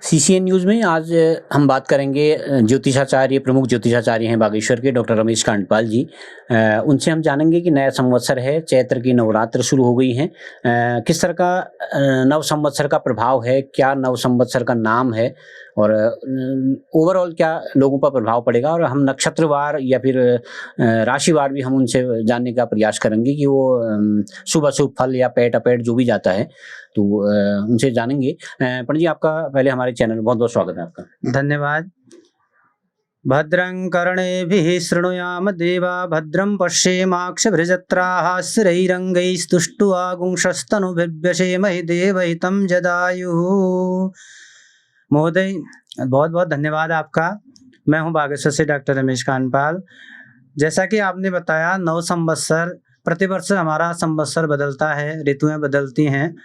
CCN news में आज हम बात करेंगे ज्योतिषाचार्य प्रमुख ज्योतिषाचार्य हैं बागेश्वर के डॉक्टर रमेश कांडपाल जी। उनसे हम जानेंगे कि नया संवत्सर है, चैत्र की नवरात्र शुरू हो गई हैं। किस तरह का नव संवत्सर का प्रभाव है, क्या नव संवत्सर का नाम है और ओवरऑल क्या लोगों पर प्रभाव पड़ेगा, और हम नक्षत्रवार या फिर राशिवार भी हम उनसे जानने का प्रयास करेंगे कि वो शुभ-अशुभ फल या पेट-अपेट जो भी जाता है तो उनसे जानेंगे। पंडित जी, आपका पहले हमारे चैनल में बहुत-बहुत स्वागत है आपका। धन्यवाद। भद्रं कर्णेभिः शृणुयाम देवा भद्रं पश्येमाक्षभिर्जत्राः स्थिरैरङ्गैस्तुष्ट्वागुंशस्तनुभिर्व्यसेमहि देवहितं जदायुः। महोदय, बहुत बहुत धन्यवाद आपका। मैं हूं बागेश्वर से डॉक्टर रमेश कांडपाल। जैसा कि आपने बताया, नव संवत्सर प्रतिवर्ष हमारा संवत्सर बदलता है, ऋतुएं बदलती हैं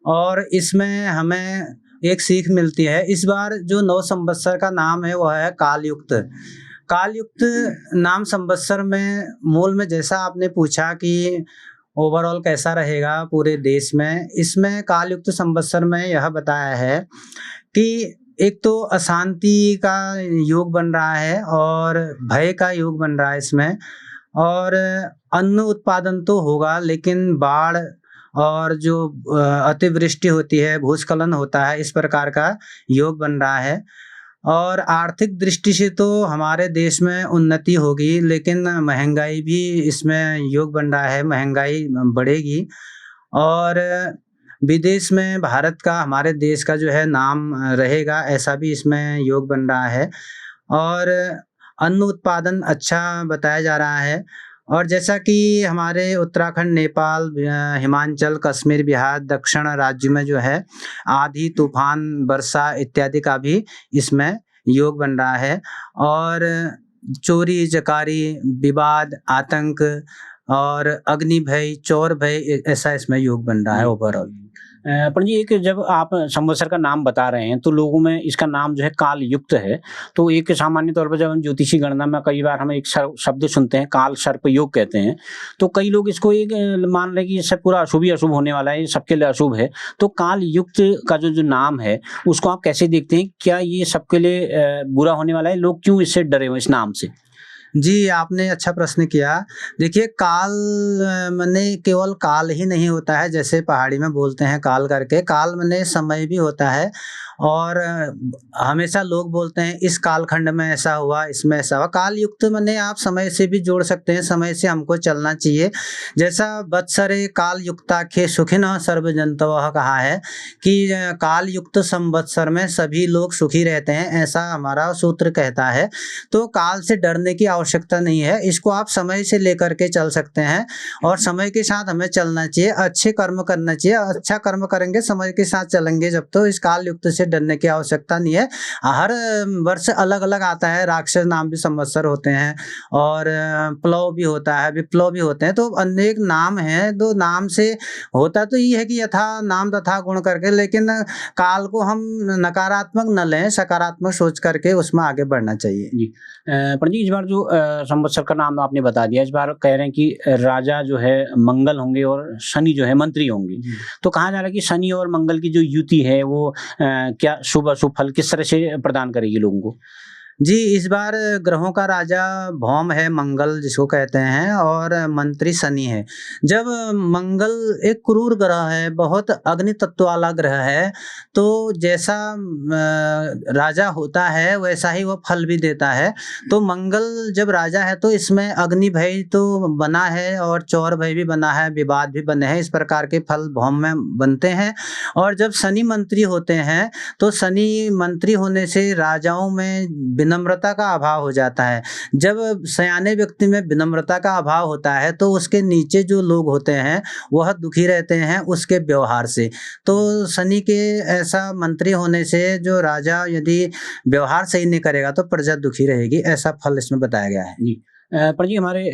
और इसमें हमें एक सीख मिलती है। इस बार जो नव संवत्सर का नाम है वह है कालयुक्त। कालयुक्त नाम संवत्सर में मूल में जैसा आपने पूछा कि ओवरऑल कैसा रहेगा पूरे देश में, इसमें कालयुक्त संवत्सर में यह बताया है कि एक तो अशांति का योग बन रहा है और भय का योग बन रहा है इसमें, और अन्न उत्पादन तो होगा लेकिन बाढ़ और जो अतिवृष्टि होती है, भूस्खलन होता है, इस प्रकार का योग बन रहा है। और आर्थिक दृष्टि से तो हमारे देश में उन्नति होगी, लेकिन महंगाई भी इसमें योग बन रहा है, महंगाई बढ़ेगी और विदेश में भारत का, हमारे देश का जो है नाम रहेगा, ऐसा भी इसमें योग बन रहा है। और अन्न उत्पादन अच्छा बताया जा रहा है। और जैसा कि हमारे उत्तराखंड, नेपाल, हिमाचल, कश्मीर, बिहार, दक्षिण राज्य में जो है आंधी, तूफान, वर्षा इत्यादि का भी इसमें योग बन रहा है। और चोरी चकारी, विवाद, आतंक और अग्नि भय, चोर भय, ऐसा इसमें योग बन रहा है ओवरऑल। पंडित जी, एक जब आप संवत्सर का नाम बता रहे हैं तो लोगों में इसका नाम जो है काल युक्त है, तो एक सामान्य तौर पर जब हम ज्योतिषी गणना में कई बार हम एक शब्द सुनते हैं, काल सर्प योग कहते हैं, तो कई लोग इसको एक मान रहे कि इससे पूरा अशुभ ही अशुभ होने वाला है, ये सबके लिए अशुभ है। तो काल युक्त का जो नाम है उसको आप कैसे देखते हैं? क्या ये सबके लिए बुरा होने वाला है? लोग क्यों इससे डरे हुए इस नाम से? जी, आपने अच्छा प्रश्न किया। देखिए, काल माने केवल काल ही नहीं होता है, जैसे पहाड़ी में बोलते हैं काल करके। काल माने समय भी होता है और हमेशा लोग बोलते हैं इस कालखंड में ऐसा हुआ, इसमें ऐसा हुआ। काल युक्त माने आप समय से भी जोड़ सकते हैं, समय से हमको चलना चाहिए। जैसा वत्सरे काल युक्ताख्ये सुखिनः सर्व जन्तवः कहा है कि काल युक्त संवत्सर में सभी लोग सुखी रहते हैं, ऐसा हमारा सूत्र कहता है। तो काल से डरने की आवश्यकता नहीं है, इसको आप समय से लेकर के चल सकते हैं और समय के साथ हमें चलना चाहिए, अच्छे कर्म करना चाहिए। अच्छा कर्म करेंगे, समय के साथ चलेंगे जब, तो इस काल युक्त से डरने की आवश्यकता नहीं है। हर वर्ष अलग अलग आता है, राक्षस नाम भी संवत्सर होते हैं और प्लव भी होता है, विप्लव भी होते हैं, तो अनेक नाम हैं। तो नाम से होता तो ये है कि यथा नाम तथा गुण करके, लेकिन काल को हम नकारात्मक न लें, सकारात्मक सोच करके उसमें आगे बढ़ना चाहिए। जी, पंडित जी, इस बार जो संवत्सर का नाम आपने बता दिया, इस बार कह रहे हैं कि राजा जो है मंगल होंगे और शनि जो है मंत्री होंगे। तो कहा जा रहा है कि शनि और मंगल की जो युति है वो क्या शुभ अशुभ फल किस तरह से प्रदान करेगी लोगों को? जी, इस बार ग्रहों का राजा भौम है, मंगल जिसको कहते हैं, और मंत्री शनि है। जब मंगल एक क्रूर ग्रह है, बहुत अग्नि तत्व वाला ग्रह है, तो जैसा राजा होता है वैसा ही वह फल भी देता है। तो मंगल जब राजा है तो इसमें अग्नि भय तो बना है और चौर भय भी बना है, विवाद भी बने हैं, इस प्रकार के फल भौम में बनते हैं। और जब शनि मंत्री होते हैं तो शनि मंत्री होने से राजाओं में विनम्रता का अभाव हो जाता है। जब सयाने व्यक्ति में विनम्रता का अभाव होता है तो उसके नीचे जो लोग होते हैं वह दुखी रहते हैं उसके व्यवहार से। तो शनि के ऐसा मंत्री होने से जो राजा यदि व्यवहार सही नहीं करेगा तो प्रजा दुखी रहेगी, ऐसा फल इसमें बताया गया है। जी, पर जी हमारे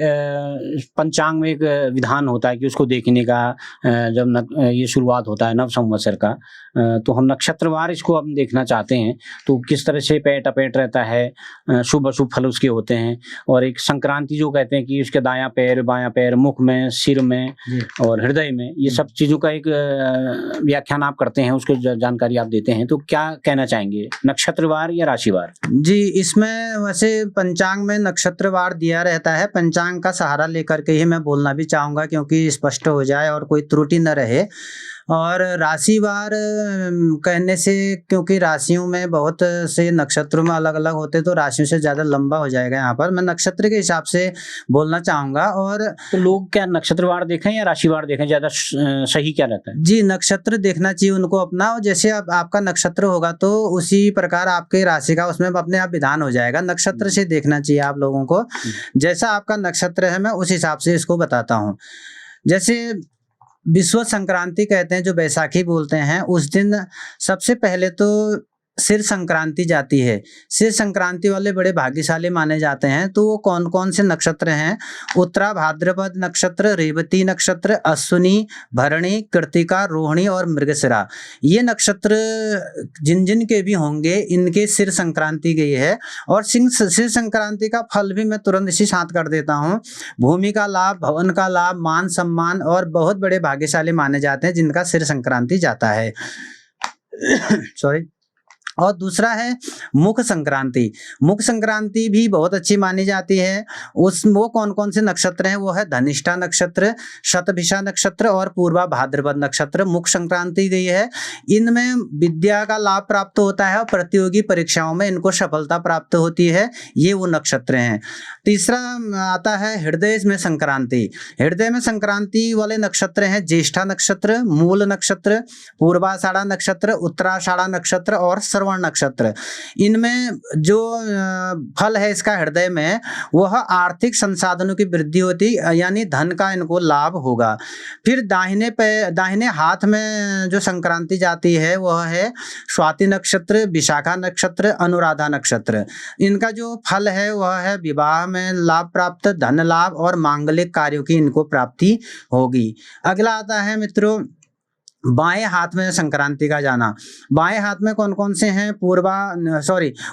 पंचांग में एक विधान होता है कि उसको देखने का जब ये शुरुआत होता है नव संवत्सर का, तो हम नक्षत्रवार इसको हम देखना चाहते हैं, तो किस तरह से पैट अपेट रहता है, शुभ अशुभ फल उसके होते हैं, और एक संक्रांति जो कहते हैं कि उसके दायां पैर बायां पैर, मुख में, सिर में और हृदय में, ये सब चीजों का एक व्याख्यान आप करते हैं, उसको जानकारी आप देते हैं, तो क्या कहना चाहेंगे, नक्षत्रवार या राशिवार? जी, इसमें वैसे पंचांग में नक्षत्रवार दिया रहता है। पंचांग का सहारा लेकर के ही मैं बोलना भी चाहूँगा, क्योंकि स्पष्ट हो जाए और कोई त्रुटि न रहे। और राशिवार कहने से, क्योंकि राशियों में बहुत से नक्षत्रों में अलग अलग होते, तो राशियों से ज़्यादा लंबा हो जाएगा। यहाँ पर मैं नक्षत्र के हिसाब से बोलना चाहूँगा। और तो लोग क्या नक्षत्रवार देखें या राशिवार देखें, ज़्यादा सही क्या रहता है? जी, नक्षत्र देखना चाहिए उनको अपना, और जैसे अब आपका नक्षत्र होगा तो उसी प्रकार आपके राशि का उसमें अपने आप विधान हो जाएगा। नक्षत्र से देखना चाहिए आप लोगों को। जैसा आपका नक्षत्र है मैं उस हिसाब से इसको बताता हूँ। जैसे विश्व संक्रांति कहते हैं, जो बैसाखी बोलते हैं, उस दिन सबसे पहले तो सिर संक्रांति जाती है। सिर संक्रांति वाले बड़े भाग्यशाली माने जाते हैं। तो वो कौन कौन से नक्षत्र हैं? उत्तरा भाद्रपद नक्षत्र, रेवती नक्षत्र, अश्विनी, भरणी, कृतिका, रोहिणी और मृगशिरा, ये नक्षत्र जिन जिन के भी होंगे इनके सिर संक्रांति गई है। और सिर संक्रांति का फल भी मैं तुरंत इसी साथ कर देता हूँ। भूमि का लाभ, भवन का लाभ, मान सम्मान, और बहुत बड़े भाग्यशाली माने जाते हैं जिनका सिर संक्रांति जाता है। सॉरी। और दूसरा है मुख संक्रांति। मुख संक्रांति भी बहुत अच्छी मानी जाती है। वो कौन कौन से नक्षत्र हैं? वो है धनिष्ठा नक्षत्र, शतभिषा नक्षत्र और पूर्वा भाद्रपद नक्षत्र। मुख संक्रांति गई है। इनमें विद्या का लाभ प्राप्त होता है और प्रतियोगी परीक्षाओं में इनको सफलता प्राप्त होती है। ये वो नक्षत्र हैं। तीसरा आता है हृदय में संक्रांति। हृदय में संक्रांति वाले नक्षत्र हैं ज्येष्ठा नक्षत्र, मूल नक्षत्र, पूर्वाषाढ़ा नक्षत्र, उत्तराषाढ़ा नक्षत्र और श्रवण नक्षत्र। इनमें जो फल है इसका हृदय में, वह आर्थिक संसाधनों की वृद्धि होती, यानी धन का इनको लाभ होगा। फिर दाहिने हाथ में जो संक्रांति जाती है वह है स्वाति नक्षत्र, विशाखा नक्षत्र, अनुराधा नक्षत्र। इनका जो फल है वह है विवाह में लाभ प्राप्त, धन लाभ और मांगलिक कार्यों की इनको प्राप्ति होगी। अगला आता है मित्रों बाएं हाथ में संक्रांति का जाना। बाएं हाथ में कौन कौन से हैं?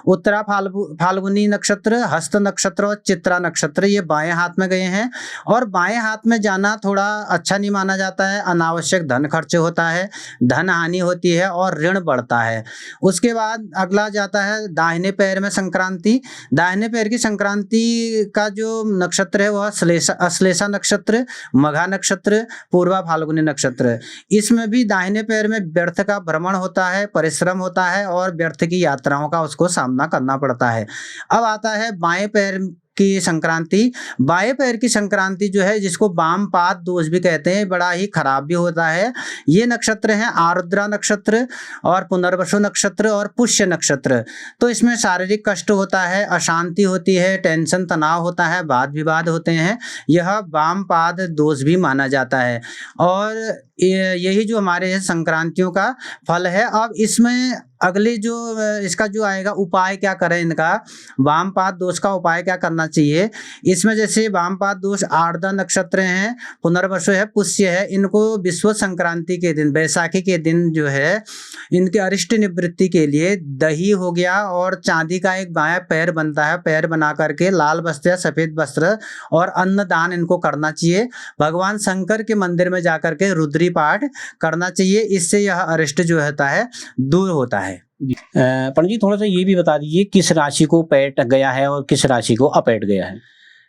उत्तरा फाल्गुनी नक्षत्र, हस्त नक्षत्र और चित्रा नक्षत्र, ये बाएं हाथ में गए हैं। और बाएं हाथ में जाना थोड़ा अच्छा नहीं माना जाता है। अनावश्यक धन खर्च होता है, धन हानि होती है और ऋण बढ़ता है। उसके बाद अगला जाता है दाहिने पैर में संक्रांति। दाहिने पैर की संक्रांति का जो नक्षत्र है वह अश्लेषा नक्षत्र, मघा नक्षत्र, पूर्वा फाल्गुनी नक्षत्र। इसमें भी दाहिने पैर में व्यर्थ का भ्रमण होता है, परिश्रम होता है और व्यर्थ की यात्राओं का उसको सामना करना पड़ता है। अब आता है बाएं पैर की संक्रांति। बाएं पैर की संक्रांति जो है, जिसको वाम पाद दोष भी कहते हैं, बड़ा ही खराब भी होता है। ये नक्षत्र हैं आर्द्रा नक्षत्र और पुनर्वसु नक्षत्र और पुष्य नक्षत्र। तो इसमें शारीरिक कष्ट होता है, अशांति होती है, टेंशन तनाव होता है, वाद विवाद होते हैं। यह वाम पाद दोष भी माना जाता है। और यही जो हमारे संक्रांतियों का फल है। अब इसमें अगले जो इसका जो आएगा उपाय क्या करें इनका, वामपाद दोष का उपाय क्या करना चाहिए? इसमें जैसे वामपाद दोष आर्द्रा नक्षत्र हैं, पुनर्वसु है, पुष्य है, इनको विश्व संक्रांति के दिन, बैसाखी के दिन जो है, इनके अरिष्ट निवृत्ति के लिए दही हो गया और चांदी का एक बायां पैर बनता है, पैर बना करके लाल वस्त्र या सफेद वस्त्र और अन्न दान इनको करना चाहिए। भगवान शंकर के मंदिर में जाकर के रुद्री पाठ करना चाहिए। इससे यह अरिष्ट जो होता है दूर होता है। पंडित जी थोड़ा सा ये भी बता दीजिए किस राशि को पैट गया है और किस राशि को अपैट गया है?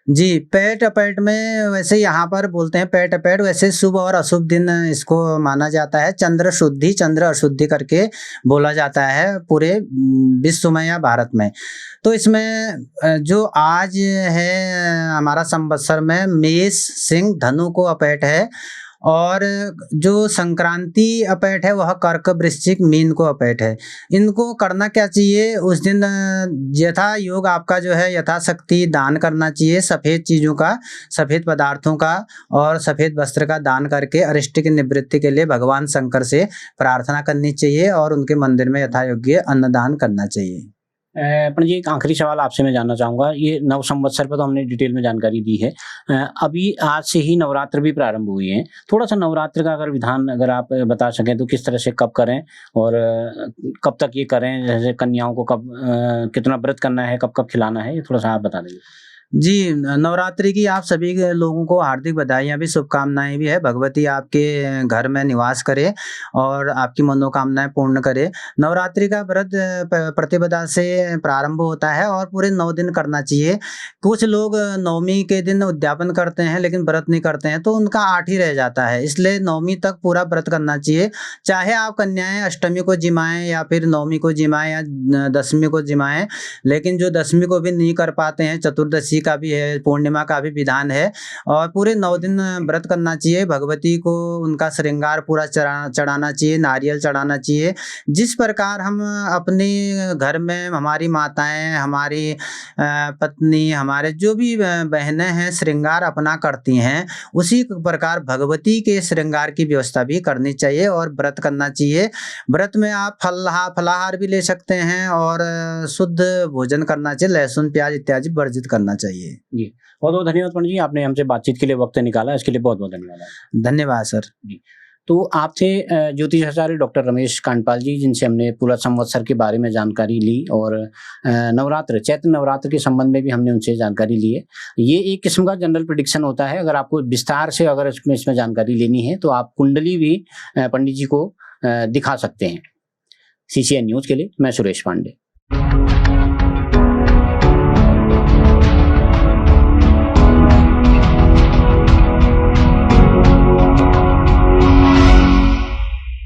जी, पैट अपैट में वैसे यहाँ पर बोलते हैं पैट अपैट, वैसे शुभ और अशुभ दिन इसको माना जाता है। चंद्र शुद्धि, चंद्र अशुद्धि करके बोला जाता है पूरे विश्व में या भारत में। तो इसमें जो आज है हमारा संवत्सर में मेष, सिंह, धनु को अपैट है। और जो संक्रांति अपैट है वह कर्क, वृश्चिक, मीन को अपैट है। इनको करना क्या चाहिए? उस दिन यथा योग आपका जो है यथाशक्ति दान करना चाहिए। सफ़ेद चीज़ों का, सफ़ेद पदार्थों का और सफ़ेद वस्त्र का दान करके अरिष्ट की निवृत्ति के लिए भगवान शंकर से प्रार्थना करनी चाहिए और उनके मंदिर में यथा योग्य अन्नदान करना चाहिए। पंडित जी, एक आखिरी सवाल आपसे मैं जानना चाहूँगा, ये नव संवत्सर पर तो हमने डिटेल में जानकारी दी है। अभी आज से ही नवरात्र भी प्रारंभ हुए हैं। थोड़ा-सा नवरात्र का अगर विधान अगर आप बता सकें तो किस तरह से कब करें और कब तक ये करें? जैसे कन्याओं को कब कितना व्रत करना है, कब-कब खिलाना है? ये थोड़ा-सा आप बता दीजिए। जी, नवरात्रि की आप सभी के लोगों को हार्दिक बधाइयाँ भी, शुभकामनाएँ भी है। भगवती आपके घर में निवास करे और आपकी मनोकामनाएँ पूर्ण करे। नवरात्रि का व्रत प्रतिपदा से प्रारंभ होता है और पूरे 9 दिन करना चाहिए। कुछ लोग नवमी के दिन उद्यापन करते हैं लेकिन व्रत नहीं करते हैं, तो उनका 8 ही रह जाता है। इसलिए नवमी तक पूरा व्रत करना चाहिए। चाहे आप कन्याएँ अष्टमी को जिमाएँ या फिर नवमी को जिमाएँ या दशमी को जिमाएँ, लेकिन जो दशमी को भी नहीं कर पाते हैं, चतुर्दशी का भी है, पूर्णिमा का भी विधान है और पूरे 9 दिन व्रत करना चाहिए। भगवती को उनका श्रृंगार पूरा चढ़ाना चाहिए, नारियल चढ़ाना चाहिए। जिस प्रकार हम अपने घर में हमारी माताएं, हमारी पत्नी, हमारे जो भी बहनें हैं श्रृंगार अपना करती हैं, उसी प्रकार भगवती के श्रृंगार की व्यवस्था भी करनी चाहिए और व्रत करना चाहिए। व्रत में आप फलाहार भी ले सकते हैं और शुद्ध भोजन करना चाहिए, लहसुन प्याज इत्यादि वर्जित करना चाहिए। जी, बहुत-बहुत धन्यवाद पंडित जी, आपने हमसे बातचीत के लिए वक़्त निकाला, इसके लिए बहुत-बहुत धन्यवाद। धन्यवाद सर। जी, तो आप थे ज्योतिषाचार्य डॉक्टर रमेश कांडपाल जी, जिनसे हमने पूरा संवत्सर के बारे में जानकारी ली और नवरात्र, चैत्र नवरात्र के संबंध में भी हमने उनसे जानकारी ली है। ये एक किस्म का जनरल प्रेडिक्शन होता है, अगर आपको विस्तार से अगर इसमें जानकारी लेनी है, तो आप कुंडली भी पंडित जी को दिखा सकते हैं। CCN न्यूज़ के लिए मैं सुरेश पांडे।